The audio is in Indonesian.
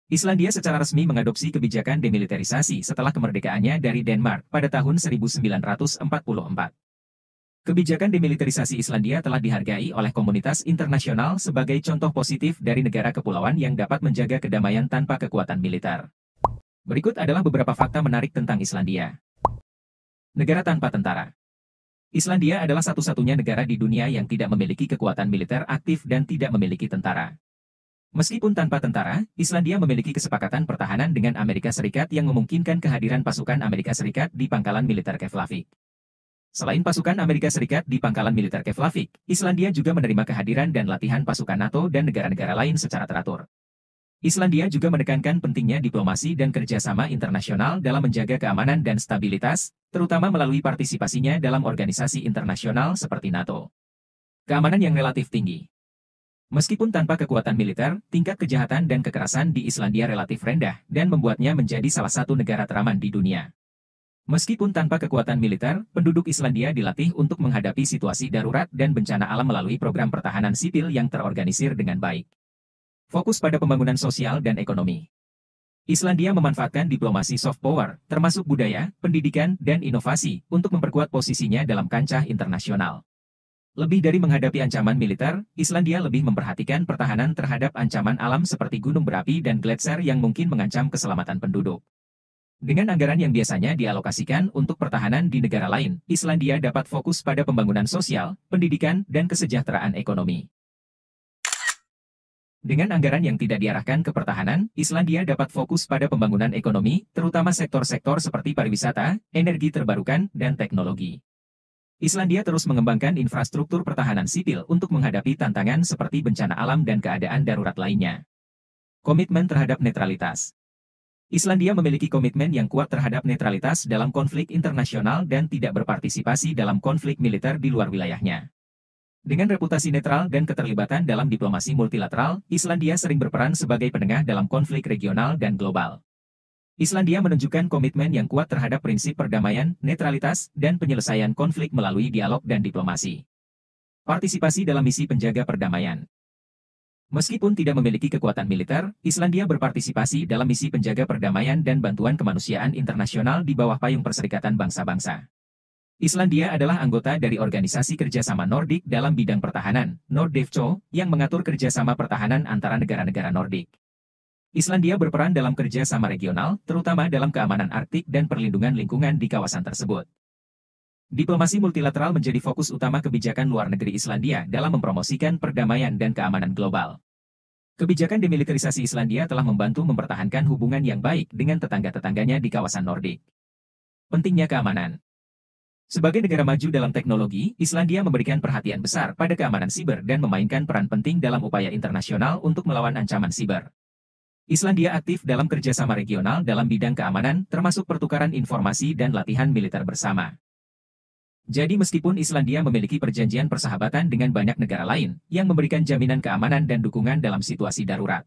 Islandia secara resmi mengadopsi kebijakan demilitarisasi setelah kemerdekaannya dari Denmark pada tahun 1944. Kebijakan demilitarisasi Islandia telah dihargai oleh komunitas internasional sebagai contoh positif dari negara kepulauan yang dapat menjaga kedamaian tanpa kekuatan militer. Berikut adalah beberapa fakta menarik tentang Islandia. Negara tanpa tentara. Islandia adalah satu-satunya negara di dunia yang tidak memiliki kekuatan militer aktif dan tidak memiliki tentara. Meskipun tanpa tentara, Islandia memiliki kesepakatan pertahanan dengan Amerika Serikat yang memungkinkan kehadiran pasukan Amerika Serikat di pangkalan militer Keflavik. Selain pasukan Amerika Serikat di pangkalan militer Keflavik, Islandia juga menerima kehadiran dan latihan pasukan NATO dan negara-negara lain secara teratur. Islandia juga menekankan pentingnya diplomasi dan kerjasama internasional dalam menjaga keamanan dan stabilitas, terutama melalui partisipasinya dalam organisasi internasional seperti NATO. Keamanan yang relatif tinggi. Meskipun tanpa kekuatan militer, tingkat kejahatan dan kekerasan di Islandia relatif rendah dan membuatnya menjadi salah satu negara teraman di dunia. Meskipun tanpa kekuatan militer, penduduk Islandia dilatih untuk menghadapi situasi darurat dan bencana alam melalui program pertahanan sipil yang terorganisir dengan baik. Fokus pada pembangunan sosial dan ekonomi. Islandia memanfaatkan diplomasi soft power, termasuk budaya, pendidikan, dan inovasi, untuk memperkuat posisinya dalam kancah internasional. Lebih dari menghadapi ancaman militer, Islandia lebih memperhatikan pertahanan terhadap ancaman alam seperti gunung berapi dan gletser yang mungkin mengancam keselamatan penduduk. Dengan anggaran yang biasanya dialokasikan untuk pertahanan di negara lain, Islandia dapat fokus pada pembangunan sosial, pendidikan, dan kesejahteraan ekonomi. Dengan anggaran yang tidak diarahkan ke pertahanan, Islandia dapat fokus pada pembangunan ekonomi, terutama sektor-sektor seperti pariwisata, energi terbarukan, dan teknologi. Islandia terus mengembangkan infrastruktur pertahanan sipil untuk menghadapi tantangan seperti bencana alam dan keadaan darurat lainnya. Komitmen terhadap netralitas. Islandia memiliki komitmen yang kuat terhadap netralitas dalam konflik internasional dan tidak berpartisipasi dalam konflik militer di luar wilayahnya. Dengan reputasi netral dan keterlibatan dalam diplomasi multilateral, Islandia sering berperan sebagai penengah dalam konflik regional dan global. Islandia menunjukkan komitmen yang kuat terhadap prinsip perdamaian, netralitas, dan penyelesaian konflik melalui dialog dan diplomasi. Partisipasi dalam misi penjaga perdamaian. Meskipun tidak memiliki kekuatan militer, Islandia berpartisipasi dalam misi penjaga perdamaian dan bantuan kemanusiaan internasional di bawah payung Perserikatan Bangsa-Bangsa. Islandia adalah anggota dari Organisasi Kerjasama Nordik dalam bidang pertahanan, NORDEFCO, yang mengatur kerjasama pertahanan antara negara-negara Nordik. Islandia berperan dalam kerjasama regional, terutama dalam keamanan Arktik dan perlindungan lingkungan di kawasan tersebut. Diplomasi multilateral menjadi fokus utama kebijakan luar negeri Islandia dalam mempromosikan perdamaian dan keamanan global. Kebijakan demilitarisasi Islandia telah membantu mempertahankan hubungan yang baik dengan tetangga-tetangganya di kawasan Nordik. Pentingnya keamanan. Sebagai negara maju dalam teknologi, Islandia memberikan perhatian besar pada keamanan siber dan memainkan peran penting dalam upaya internasional untuk melawan ancaman siber. Islandia aktif dalam kerjasama regional dalam bidang keamanan, termasuk pertukaran informasi dan latihan militer bersama. Jadi meskipun Islandia memiliki perjanjian persahabatan dengan banyak negara lain, yang memberikan jaminan keamanan dan dukungan dalam situasi darurat,